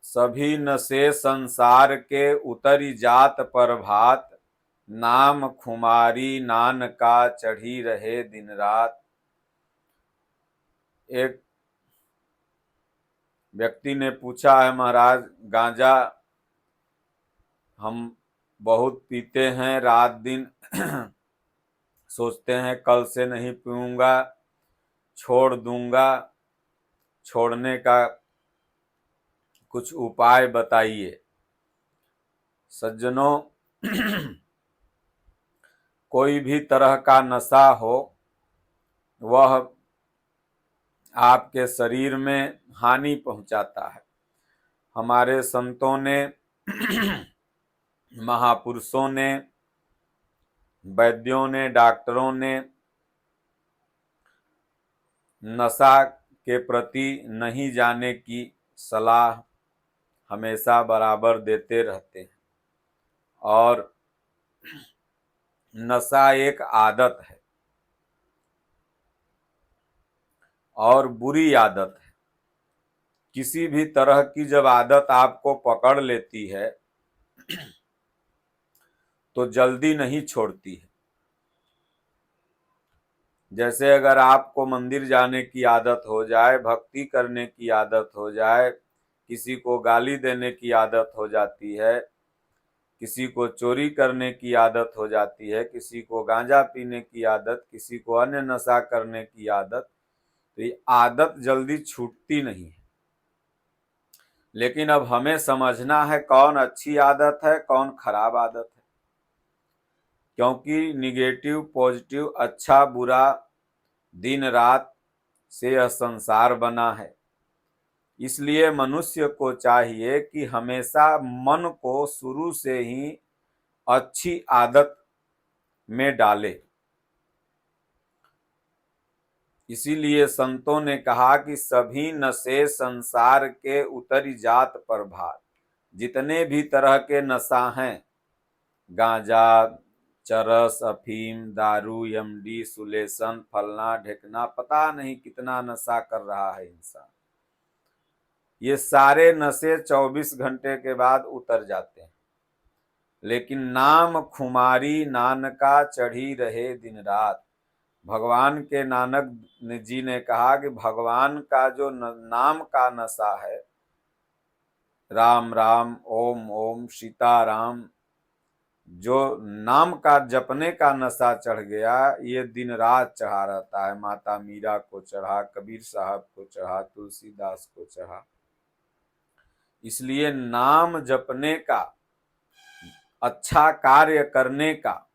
सभी नशे संसार के उतरी जात पर भात, नाम खुमारी नान का चढ़ी रहे दिन रात। एक व्यक्ति ने पूछा है, महाराज गांजा हम बहुत पीते हैं, रात दिन सोचते हैं कल से नहीं पीऊंगा, छोड़ दूंगा, छोड़ने का कुछ उपाय बताइए। सज्जनों, कोई भी तरह का नशा हो वह आपके शरीर में हानि पहुंचाता है। हमारे संतों ने महापुरुषों ने, वैद्यों ने, डॉक्टरों ने नशा के प्रति नहीं जाने की सलाह हमेशा बराबर देते रहते हैं। और नशा एक आदत है और बुरी आदत है। किसी भी तरह की जब आदत आपको पकड़ लेती है तो जल्दी नहीं छोड़ती है। जैसे अगर आपको मंदिर जाने की आदत हो जाए, भक्ति करने की आदत हो जाए, किसी को गाली देने की आदत हो जाती है, किसी को चोरी करने की आदत हो जाती है, किसी को गांजा पीने की आदत, किसी को अन्य नशा करने की आदत, तो ये आदत जल्दी छूटती नहीं है। लेकिन अब हमें समझना है कौन अच्छी आदत है, कौन खराब आदत है। क्योंकि निगेटिव पॉजिटिव, अच्छा बुरा, दिन रात से यह संसार बना है। इसलिए मनुष्य को चाहिए कि हमेशा मन को शुरू से ही अच्छी आदत में डाले। इसीलिए संतों ने कहा कि सभी नशे संसार के उतरी जात पर भात। जितने भी तरह के नशा हैं, गांजा, चरस, अफीम, दारू, एमडी, सुलेसन, फलना ढेकना, पता नहीं कितना नशा कर रहा है इंसान। ये सारे नशे 24 घंटे के बाद उतर जाते हैं। लेकिन नाम खुमारी नानका चढ़ी रहे दिन रात। भगवान के नानक जी ने कहा कि भगवान का जो नाम का नशा है, राम राम, ओम ओम, सीताराम, जो नाम का जपने का नशा चढ़ गया, ये दिन रात चढ़ा रहता है। माता मीरा को चढ़ा, कबीर साहब को चढ़ा, तुलसीदास को चढ़ा। इसलिए नाम जपने का, अच्छा कार्य करने का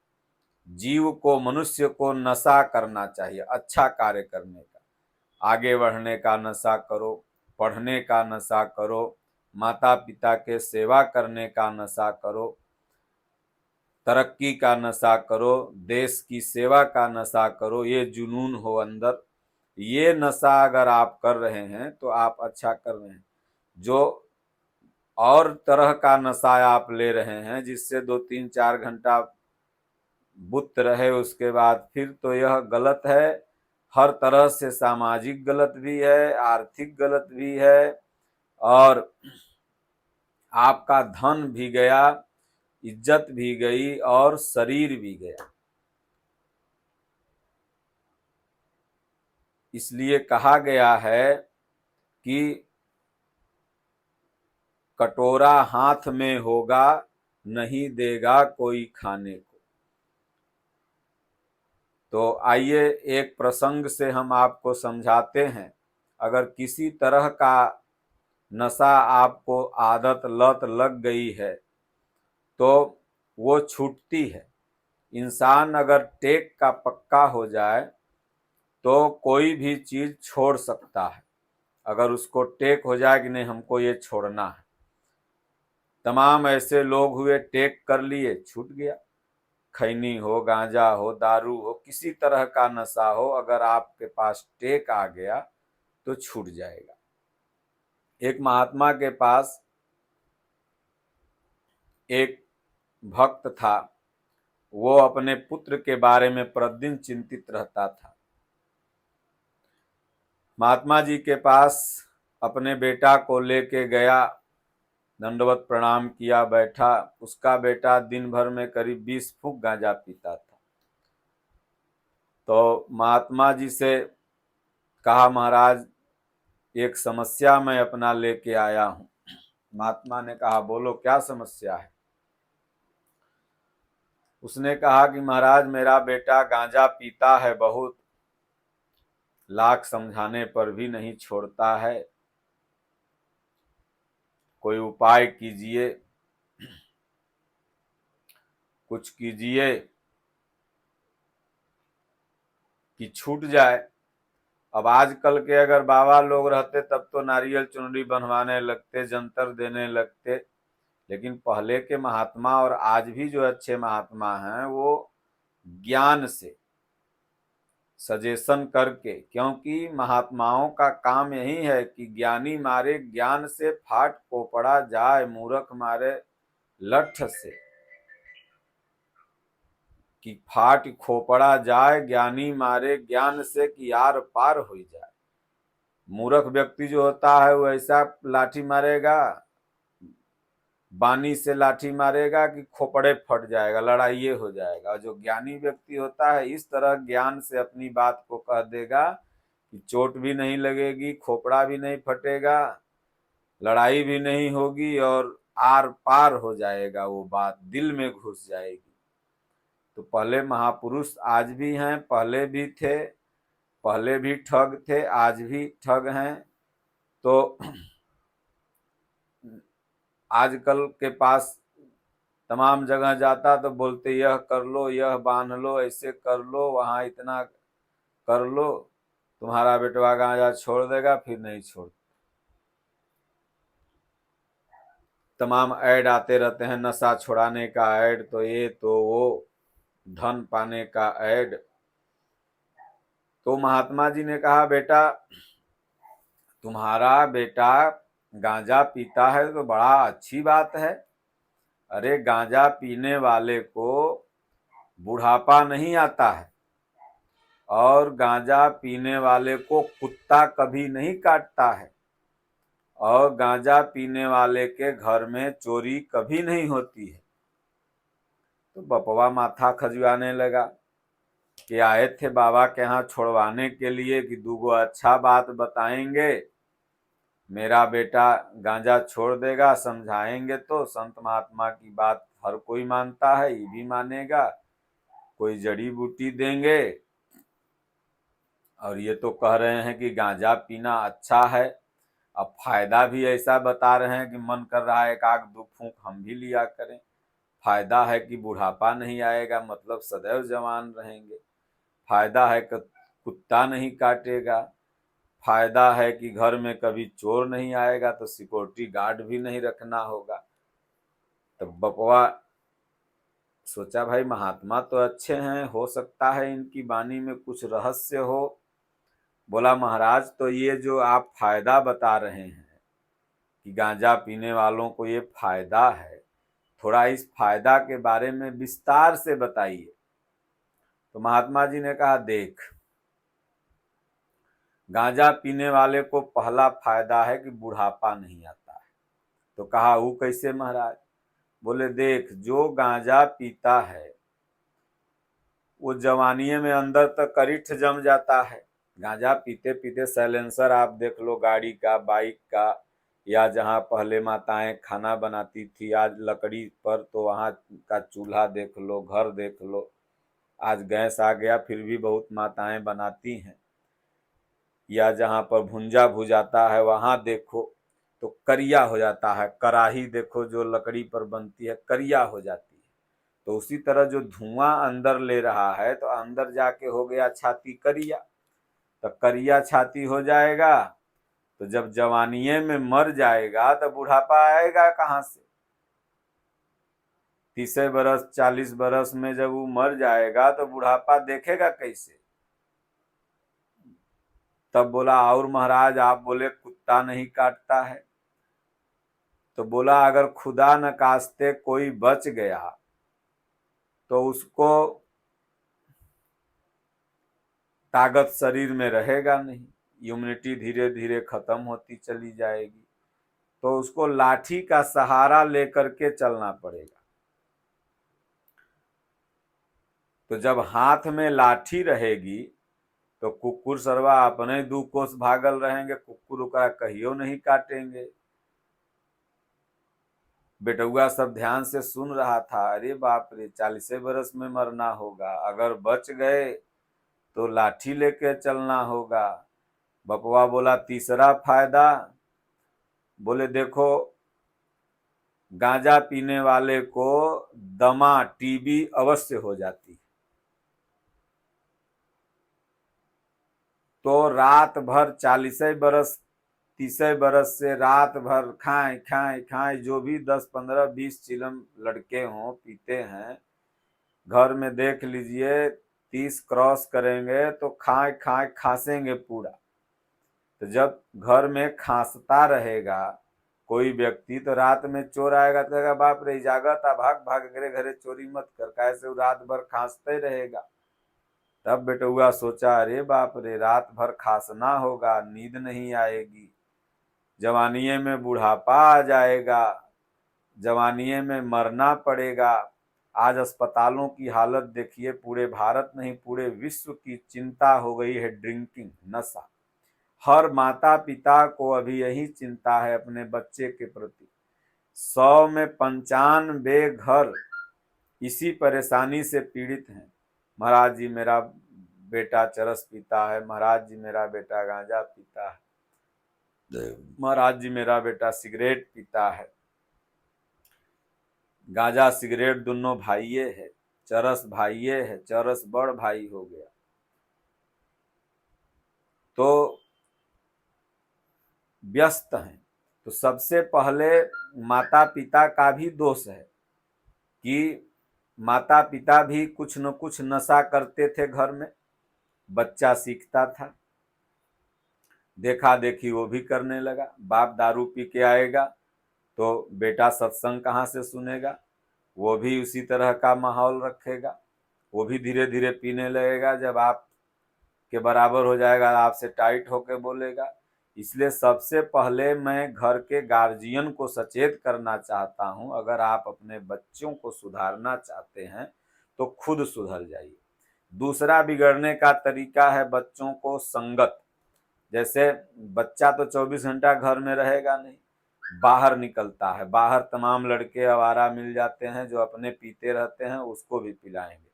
जीव को, मनुष्य को नशा करना चाहिए। अच्छा कार्य करने का, आगे बढ़ने का नशा करो, पढ़ने का नशा करो, माता पिता के सेवा करने का नशा करो, तरक्की का नशा करो, देश की सेवा का नशा करो। ये जुनून हो अंदर, ये नशा अगर आप कर रहे हैं तो आप अच्छा कर रहे हैं। जो और तरह का नशा आप ले रहे हैं जिससे 2-3-4 घंटा बुत रहे, उसके बाद फिर तो यह गलत है। हर तरह से सामाजिक गलत भी है, आर्थिक गलत भी है, और आपका धन भी गया, इज्जत भी गई और शरीर भी गया। इसलिए कहा गया है कि कटोरा हाथ में होगा, नहीं देगा कोई खाने को। तो आइए एक प्रसंग से हम आपको समझाते हैं। अगर किसी तरह का नशा आपको आदत लत लग गई है तो वो छूटती है। इंसान अगर टेक का पक्का हो जाए तो कोई भी चीज छोड़ सकता है। अगर उसको टेक हो जाए कि नहीं हमको ये छोड़ना है। तमाम ऐसे लोग हुए, टेक कर लिए, छूट गया। खैनी हो, गांजा हो, दारू हो, किसी तरह का नशा हो, अगर आपके पास टेक आ गया तो छूट जाएगा। एक महात्मा के पास एक भक्त था। वो अपने पुत्र के बारे में प्रतिदिन चिंतित रहता था। महात्मा जी के पास अपने बेटा को लेके गया, दंडवत प्रणाम किया, बैठा। उसका बेटा दिन भर में करीब 20 फूंक गांजा पीता था। तो महात्मा जी से कहा, महाराज एक समस्या मैं अपना लेके आया हूं। महात्मा ने कहा, बोलो क्या समस्या है। उसने कहा कि महाराज मेरा बेटा गांजा पीता है बहुत, लाख समझाने पर भी नहीं छोड़ता है, कोई उपाय कीजिए, कुछ कीजिए कि छूट जाए। अब आजकल के अगर बाबा लोग रहते तब तो नारियल चुनरी बनवाने लगते, जंतर देने लगते, लेकिन पहले के महात्मा और आज भी जो अच्छे महात्मा हैं वो ज्ञान से सजेशन करके, क्योंकि महात्माओं का काम यही है कि ज्ञानी मारे ज्ञान से फाट कोपड़ा जाए, मूर्ख मारे लठ से, कि फाट खोपड़ा जाए, ज्ञानी मारे ज्ञान से कि आर पार हो जाए। मूर्ख व्यक्ति जो होता है वो ऐसा लाठी मारेगा, बानी से लाठी मारेगा कि खोपड़े फट जाएगा, लड़ाई हो जाएगा। जो ज्ञानी व्यक्ति होता है इस तरह ज्ञान से अपनी बात को कह देगा कि चोट भी नहीं लगेगी, खोपड़ा भी नहीं फटेगा, लड़ाई भी नहीं होगी और आर पार हो जाएगा, वो बात दिल में घुस जाएगी। तो पहले महापुरुष आज भी हैं, पहले भी थे, पहले भी ठग थे, आज भी ठग हैं। तो आजकल के पास तमाम जगह जाता तो बोलते यह कर लो, यह बांध लो, ऐसे कर लो, वहां इतना कर लो, तुम्हारा बेटवा गांजा छोड़ देगा, फिर नहीं छोड़। तमाम ऐड आते रहते हैं, नशा छुड़ाने का ऐड, तो ये तो वो, धन पाने का ऐड। तो महात्मा जी ने कहा, बेटा तुम्हारा बेटा गांजा पीता है तो बड़ा अच्छी बात है। अरे गांजा पीने वाले को बुढ़ापा नहीं आता है, और गांजा पीने वाले को कुत्ता कभी नहीं काटता है, और गांजा पीने वाले के घर में चोरी कभी नहीं होती है। तो बपवा माथा खजुआने लगा कि आए थे बाबा के यहाँ छोड़वाने के लिए कि दूगो अच्छा बात बताएंगे, मेरा बेटा गांजा छोड़ देगा, समझाएंगे तो संत महात्मा की बात हर कोई मानता है, ये भी मानेगा, कोई जड़ी बूटी देंगे, और ये तो कह रहे हैं कि गांजा पीना अच्छा है। अब फायदा भी ऐसा बता रहे हैं कि मन कर रहा है एक आग दो फूंक हम भी लिया करें। फायदा है कि बुढ़ापा नहीं आएगा, मतलब सदैव जवान रहेंगे। फायदा है कि कुत्ता नहीं काटेगा। फायदा है कि घर में कभी चोर नहीं आएगा, तो सिक्योरिटी गार्ड भी नहीं रखना होगा। तो बकवा सोचा भाई महात्मा तो अच्छे हैं, हो सकता है इनकी वाणी में कुछ रहस्य हो। बोला महाराज तो ये जो आप फायदा बता रहे हैं कि गांजा पीने वालों को ये फायदा है, थोड़ा इस फायदा के बारे में विस्तार से बताइए। तो महात्मा जी ने कहा, देख गांजा पीने वाले को पहला फायदा है कि बुढ़ापा नहीं आता है। तो कहा वो कैसे महाराज। बोले देख जो गांजा पीता है वो जवानी में अंदर तक करिठ जम जाता है। गांजा पीते पीते साइलेंसर आप देख लो गाड़ी का, बाइक का, या जहाँ पहले माताएं खाना बनाती थी आज लकड़ी पर, तो वहाँ का चूल्हा देख लो, घर देख लो। आज गैस आ गया फिर भी बहुत माताएं बनाती हैं। या जहाँ पर भुंजा भुजाता है वहां देखो तो करिया हो जाता है, कराही देखो जो लकड़ी पर बनती है करिया हो जाती है। तो उसी तरह जो धुआं अंदर ले रहा है तो अंदर जाके हो गया छाती करिया, तो करिया छाती हो जाएगा, तो जब जवानीए में मर जाएगा तो बुढ़ापा आएगा कहाँ से। 30 बरस 40 बरस में जब वो मर जाएगा तो बुढ़ापा देखेगा कैसे। तब बोला और महाराज आप बोले कुत्ता नहीं काटता है। तो बोला अगर खुदा न कास्ते कोई बच गया तो उसको ताकत शरीर में रहेगा नहीं। इम्यूनिटी धीरे धीरे खत्म होती चली जाएगी। तो उसको लाठी का सहारा लेकर के चलना पड़ेगा। तो जब हाथ में लाठी रहेगी तो कुकुर सरवा अपने 2 कोस भागल रहेंगे, कुकुर ओकरा कहियो नहीं काटेंगे। बेटुआ सब ध्यान से सुन रहा था, अरे बाप रे 40 बरस में मरना होगा, अगर बच गए तो लाठी लेके चलना होगा। बपुआ बोला तीसरा फायदा, बोले देखो गांजा पीने वाले को दमा टीबी अवश्य हो जाती है, तो रात भर 40 बरस 30 बरस से रात भर खाएं खाएं खाएं, जो भी 10 15 20 चिलम लड़के हों पीते हैं, घर में देख लीजिए 30 क्रॉस करेंगे तो खाएं खाएं खांसेंगे पूरा। तो जब घर में खांसता रहेगा कोई व्यक्ति, तो रात में चोर आएगा तो कहेगा बाप रे जागा था, भाग भाग करे घरे चोरी मत कर, कैसे रात भर खांसते रहेगा। तब बेटुआ सोचा अरे बाप रे रात भर खांसना होगा, नींद नहीं आएगी, जवानीए में बुढ़ापा आ जाएगा, जवानीए में मरना पड़ेगा। आज अस्पतालों की हालत देखिए, पूरे भारत नहीं पूरे विश्व की चिंता हो गई है ड्रिंकिंग, नशा। हर माता पिता को अभी यही चिंता है अपने बच्चे के प्रति। 100 में 95 घर इसी परेशानी से पीड़ित हैं। महाराज जी मेरा बेटा चरस पीता है, महाराज जी मेरा बेटा गांजा पीता है, महाराज जी मेरा बेटा सिगरेट पीता है। गांजा सिगरेट दोनों भाइये है, चरस भाइये है, चरस बड़ भाई हो गया। तो व्यस्त हैं। तो सबसे पहले माता पिता का भी दोष है कि माता पिता भी कुछ न कुछ नशा करते थे घर में, बच्चा सीखता था, देखा देखी वो भी करने लगा। बाप दारू पी के आएगा तो बेटा सत्संग कहाँ से सुनेगा, वो भी उसी तरह का माहौल रखेगा, वो भी धीरे धीरे पीने लगेगा। जब आप के बराबर हो जाएगा आपसे टाइट होके बोलेगा। इसलिए सबसे पहले मैं घर के गार्जियन को सचेत करना चाहता हूं, अगर आप अपने बच्चों को सुधारना चाहते हैं तो खुद सुधर जाइए। दूसरा बिगड़ने का तरीका है बच्चों को संगत। जैसे बच्चा तो 24 घंटा घर में रहेगा नहीं, बाहर निकलता है, बाहर तमाम लड़के आवारा मिल जाते हैं जो अपने पीते रहते हैं, उसको भी पिलाएंगे।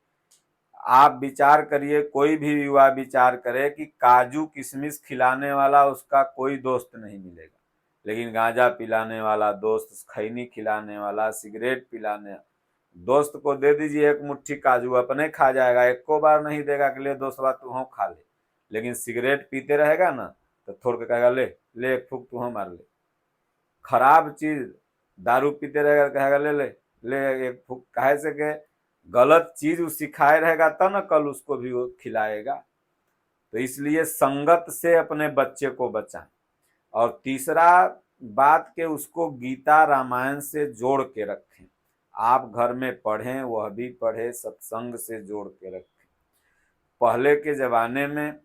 आप विचार करिए, कोई भी युवा विचार करे कि काजू किशमिश खिलाने वाला उसका कोई दोस्त नहीं मिलेगा, लेकिन गांजा पिलाने वाला दोस्त, खैनी खिलाने वाला, सिगरेट पिलाने दोस्त को दे दीजिए एक मुट्ठी काजू, अपने खा जाएगा, एको बार नहीं देगा कि ले दोस्तवा तू हो खा ले। लेकिन सिगरेट पीते रहेगा ना तो थोड़ के कहेगा ले ले एक फूक तू हो मार ले। खराब चीज दारू पीते रहेगा कहेगा ले ले ले एक फूक, काहे से के गलत चीज सिखाए रहेगा तब ना कल उसको भी वो खिलाएगा। तो इसलिए संगत से अपने बच्चे को बचाएं। और तीसरा बात के उसको गीता रामायण से जोड़ के रखें, आप घर में पढ़ें वह भी पढ़े, सत्संग से जोड़ के रखें। पहले के जमाने में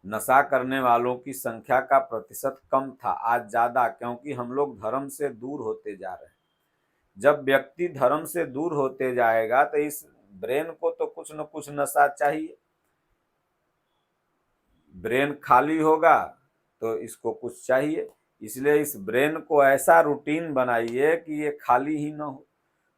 नशा करने वालों की संख्या का प्रतिशत कम था, आज ज्यादा, क्योंकि हम लोग धर्म से दूर होते जा रहे हैं। जब व्यक्ति धर्म से दूर होते जाएगा तो इस ब्रेन को तो कुछ न कुछ नशा चाहिए। ब्रेन खाली होगा तो इसको कुछ चाहिए, इसलिए इस ब्रेन को ऐसा रूटीन बनाइए कि ये खाली ही न हो।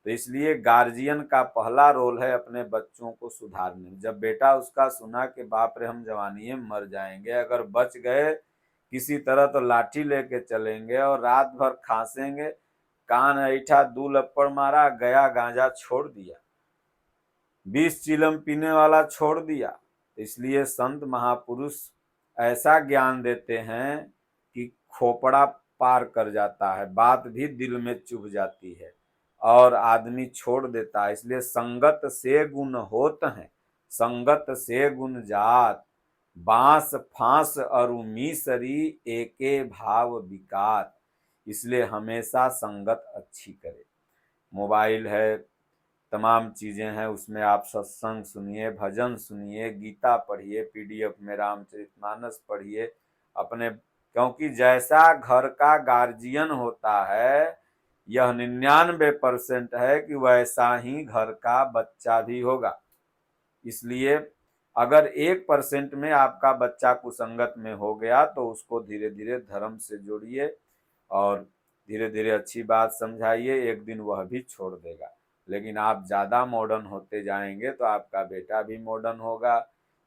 तो इसलिए गार्जियन का पहला रोल है अपने बच्चों को सुधारने। जब बेटा उसका सुना कि बाप रे हम जवानी में मर जाएंगे, अगर बच गए किसी तरह तो लाठी लेके चलेंगे और रात भर खांसेंगे, कान ऐठा 2 लप्पड़ मारा गया, गांजा छोड़ दिया, 20 चिलम पीने वाला छोड़ दिया। इसलिए संत महापुरुष ऐसा ज्ञान देते हैं कि खोपड़ा पार कर जाता है, बात भी दिल में चुभ जाती है और आदमी छोड़ देता है। इसलिए संगत से गुण होत हैं, संगत से गुण जात, बांस फांस अरु मीसरी एके भाव विकात। इसलिए हमेशा संगत अच्छी करे। मोबाइल है, तमाम चीजें हैं, उसमें आप सत्संग सुनिए, भजन सुनिए, गीता पढ़िए, पीडीएफ में रामचरितमानस पढ़िए अपने, क्योंकि जैसा घर का गार्जियन होता है, यह 99% है कि वैसा ही घर का बच्चा भी होगा। इसलिए अगर 1% में आपका बच्चा कुसंगत में हो गया तो उसको धीरे धीरे धर्म से जोड़िए और धीरे धीरे अच्छी बात समझाइए, एक दिन वह भी छोड़ देगा। लेकिन आप ज़्यादा मॉडर्न होते जाएंगे तो आपका बेटा भी मॉडर्न होगा।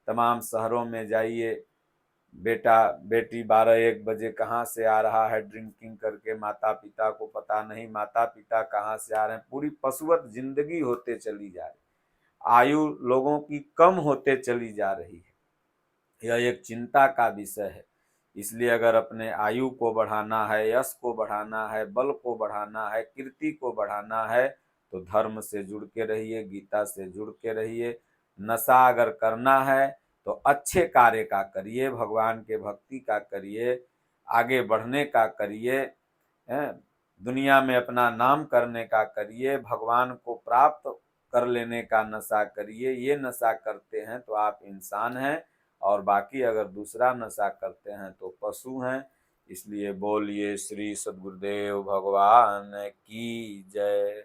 तमाम शहरों में जाइए, बेटा बेटी 12-1 बजे कहाँ से आ रहा है ड्रिंकिंग करके, माता पिता को पता नहीं, माता पिता कहाँ से आ रहे हैं। पूरी पशुवत जिंदगी होते चली जा रही, आयु लोगों की कम होते चली जा रही है। यह एक चिंता का विषय है। इसलिए अगर अपने आयु को बढ़ाना है, यश को बढ़ाना है, बल को बढ़ाना है, कीर्ति को बढ़ाना है, तो धर्म से जुड़ के रहिए, गीता से जुड़ के रहिए। नशा अगर करना है तो अच्छे कार्य का करिए, भगवान के भक्ति का करिए, आगे बढ़ने का करिए, दुनिया में अपना नाम करने का करिए, भगवान को प्राप्त कर लेने का नशा करिए। ये नशा करते हैं तो आप इंसान हैं, और बाकी अगर दूसरा नशा करते हैं तो पशु हैं। इसलिए बोलिए श्री सद्गुरुदेव भगवान की जय।